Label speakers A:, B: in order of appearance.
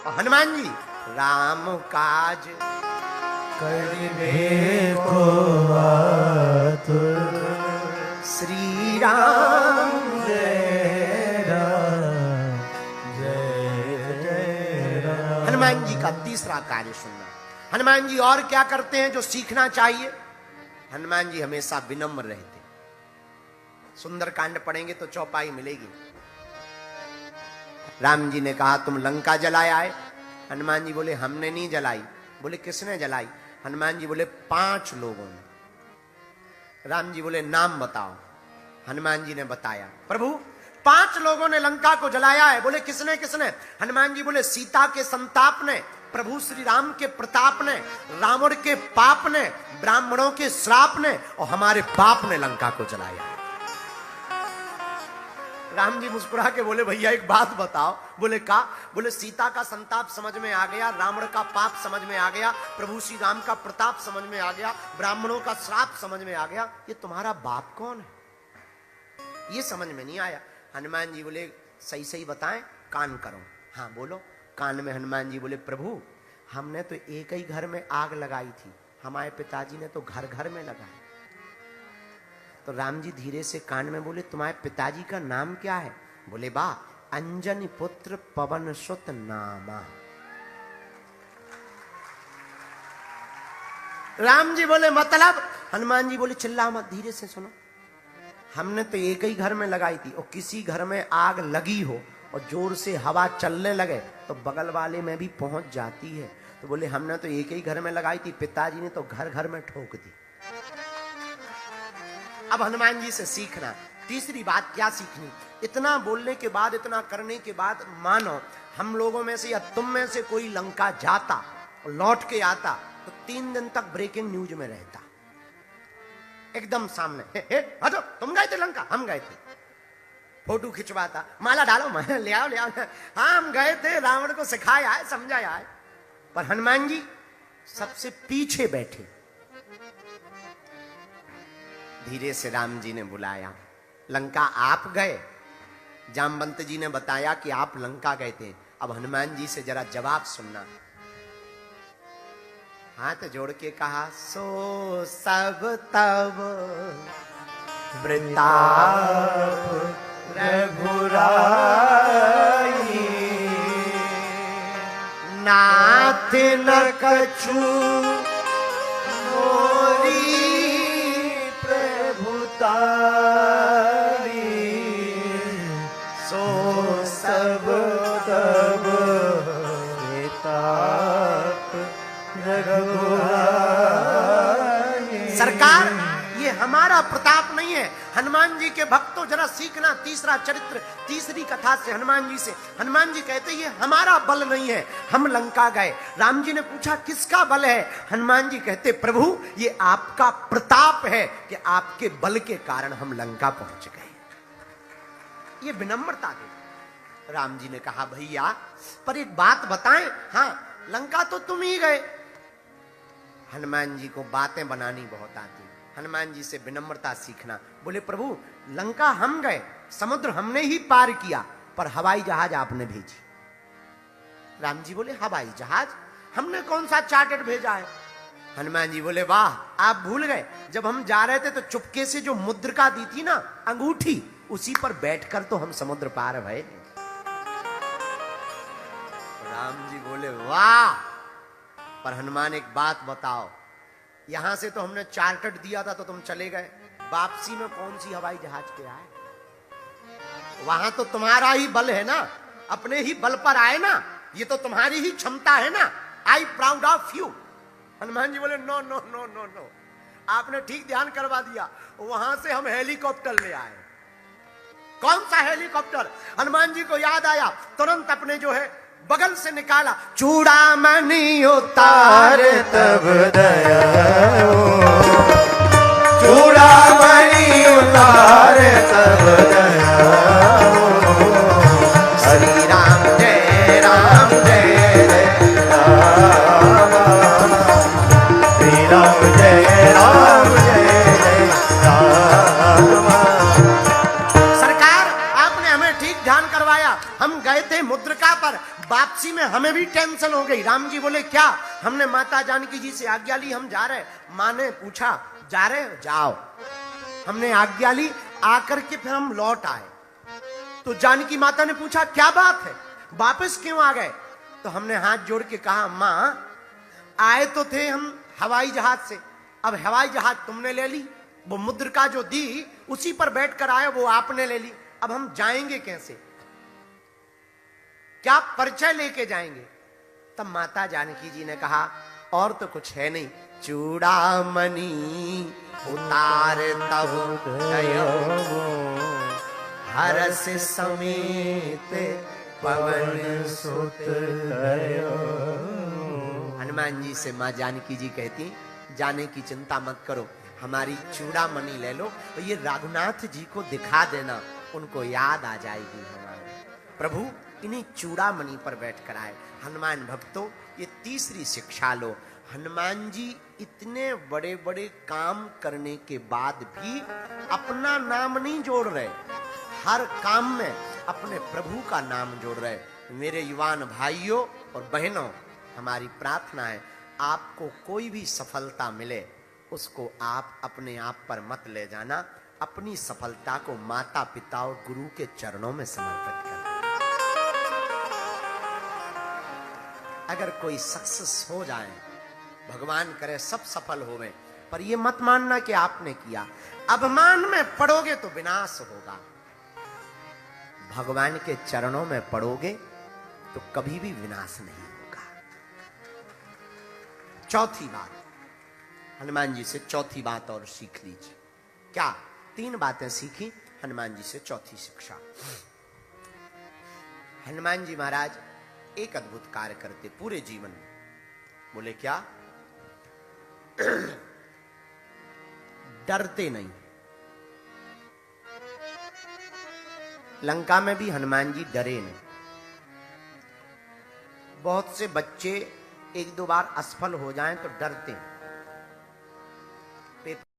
A: हनुमान जी राम काज
B: करिबे को आतुर,
A: श्री राम
B: जय राम जय जय राम।
A: हनुमान जी का तीसरा कार्य सुनना। हनुमान जी और क्या करते हैं जो सीखना चाहिए? हनुमान जी हमेशा विनम्र रहते। सुंदर कांड पढ़ेंगे तो चौपाई मिलेगी। राम जी ने कहा तुम लंका जलाया है। हनुमान जी बोले हमने नहीं जलाई। बोले किसने जलाई? हनुमान जी बोले 5 लोगों ने। राम जी बोले नाम बताओ। हनुमान जी ने बताया। प्रभु 5 लोगों ने लंका को जलाया है। बोले किसने किसने? हनुमान जी बोले सीता के संताप ने, प्रभु श्री राम के प्रताप ने, रावण के पाप ने, ब्राह्मणों के श्राप ने और हमारे बाप ने लंका को जलाया। राम जी मुस्कुरा के बोले भैया एक बात बताओ। बोले का? बोले सीता का संताप समझ में आ गया, रावण का पाप समझ में आ गया, प्रभु श्री राम का प्रताप समझ में आ गया, ब्राह्मणों का श्राप समझ में आ गया, ये तुम्हारा बाप कौन है ये समझ में नहीं आया। हनुमान जी बोले सही सही बताएं, कान करो। हाँ बोलो। कान में हनुमान जी बोले प्रभु हमने तो एक ही घर में आग लगाई थी, हमारे पिताजी ने तो घर घर में लगाई। तो राम जी धीरे से कान में बोले तुम्हारे पिताजी का नाम क्या है? बोले बा अंजनी पुत्र पवन सुत नामा। राम जी बोले मतलब? हनुमान जी बोले चिल्ला मत, धीरे से सुनो। हमने तो एक ही घर में लगाई थी और किसी घर में आग लगी हो और जोर से हवा चलने लगे तो बगल वाले में भी पहुंच जाती है। तो बोले हमने तो एक ही घर में लगाई थी, पिताजी ने तो घर घर में ठोक दी। अब हनुमान जी से सीखना। तीसरी बात क्या सीखनी? इतना बोलने के बाद, इतना करने के बाद, मानो हम लोगों में से या तुम में से कोई लंका जाता और लौट के आता तो 3 दिन तक ब्रेकिंग न्यूज में रहता, एकदम सामने। हे हटो, तुम गए थे लंका? हम गए थे। फोटो खिंचवाता, माला डालो, ले आओ ले आओ। हाँ हम गए थे, रावण को सिखाया है, समझाया है। पर हनुमान जी सबसे पीछे बैठे। धीरे से राम जी ने बुलाया। लंका आप गए? जामवंत जी ने बताया कि आप लंका गए थे। अब हनुमान जी से जरा जवाब सुनना। हाथ जोड़ के कहा सो सब तब
B: वृताप रघुराई,
A: नाथ न कछु मोरी
B: तारी, सो सब तब ताप रघुराई।
A: सरकार ये हमारा प्रताप नहीं है। हनुमान जी के भक्तों जरा सीखना तीसरा चरित्र, तीसरी कथा से, हनुमान जी से। हनुमान जी कहते ये हमारा बल नहीं है, हम लंका गए। राम जी ने पूछा किसका बल है? हनुमान जी कहते प्रभु ये आपका प्रताप है कि आपके बल के कारण हम लंका पहुंच गए। ये विनम्रता थी। राम जी ने कहा भैया पर एक बात बताएं। हाँ लंका तो तुम ही गए। हनुमान जी को बातें बनानी बहुत आती। हनुमान जी से विनम्रता सीखना। बोले प्रभु लंका हम गए, समुद्र हमने ही पार किया, पर हवाई जहाज आपने भेजी। राम जी बोले हवाई जहाज? हमने कौन सा चार्टर्ड भेजा है? हनुमान जी बोले वाह आप भूल गए, जब हम जा रहे थे तो चुपके से जो मुद्रिका दी थी ना, अंगूठी, उसी पर बैठकर तो हम समुद्र पार भये। राम जी बोले वाह। पर हनुमान एक बात बताओ, यहां से तो हमने चार्टर्ड दिया था तो तुम चले गए, वापसी में कौन सी हवाई जहाज पे आए? वहां तो तुम्हारा ही बल है ना, अपने ही बल पर आए ना, ये तो तुम्हारी ही क्षमता है ना। I proud of you. Hanuman ji बोले no no no no no, आपने ठीक ध्यान करवा दिया। वहां से हम हेलीकॉप्टर ले आए। कौन सा हेलीकॉप्टर? हनुमान जी को याद आया, तुरंत अपने जो है बगल से निकाला, चूड़ामणि उतार
B: तब दया, चूड़ामणि उतार तब दया।
A: श्री राम जय राम जय जय
B: राम, श्री राम जय राम जय जय राम।
A: सरकार आपने हमें ठीक ध्यान करवाया। हम गए थे मुद्रिका पर, वापसी में हमें भी टेंशन हो गई। राम जी बोले क्या? हमने माता जानकी जी से आज्ञा ली, हम जा रहे। मां ने पूछा जा रहे हो? जाओ। हमने आज्ञा ली, आकर के फिर हम लौट आए। तो जानकी माता ने पूछा क्या बात है, वापस क्यों आ गए? तो हमने हाथ जोड़ के कहा मां, आए तो थे हम हवाई जहाज से, अब हवाई जहाज तुमने ले ली, वो मुद्रिका जो दी उसी पर बैठकर आए वो आपने ले ली, अब हम जाएंगे कैसे? क्या परिचय लेके जाएंगे? तब माता जानकी जी ने कहा और तो कुछ है नहीं, चूड़ामणि उतार तहु गयो, हरस समेत पवन सुत गयो। हनुमान जी से मां जानकी जी कहती जाने की चिंता मत करो, हमारी चूड़ामणि ले लो, तो ये रघुनाथ जी को दिखा देना, उनको याद आ जाएगी हमारी। प्रभु इन्हीं चूड़ामणि पर बैठकर आए। हनुमान भक्तों, ये तीसरी शिक्षा लो। हनुमान जी इतने बड़े बड़े काम करने के बाद भी अपना नाम नहीं जोड़ रहे, हर काम में अपने प्रभु का नाम जोड़ रहे। मेरे युवान भाइयों और बहनों, हमारी प्रार्थना है आपको कोई भी सफलता मिले उसको आप अपने आप पर मत ले जाना, अपनी सफलता को माता पिता और गुरु के चरणों में समर्पित कर। अगर कोई सक्सेस हो जाए, भगवान करे सब सफल होवे, पर यह मत मानना कि आपने किया। अभिमान में पड़ोगे तो विनाश होगा, भगवान के चरणों में पड़ोगे तो कभी भी विनाश नहीं होगा। चौथी बात, हनुमान जी से चौथी बात और सीख लीजिए। क्या? 3 बातें सीखी हनुमान जी से। चौथी शिक्षा, हनुमान जी महाराज एक अद्भुत कार्य करते पूरे जीवन में। बोले क्या? डरते नहीं। लंका में भी हनुमान जी डरे नहीं। बहुत से बच्चे 1-2 बार असफल हो जाएं तो डरते हैं,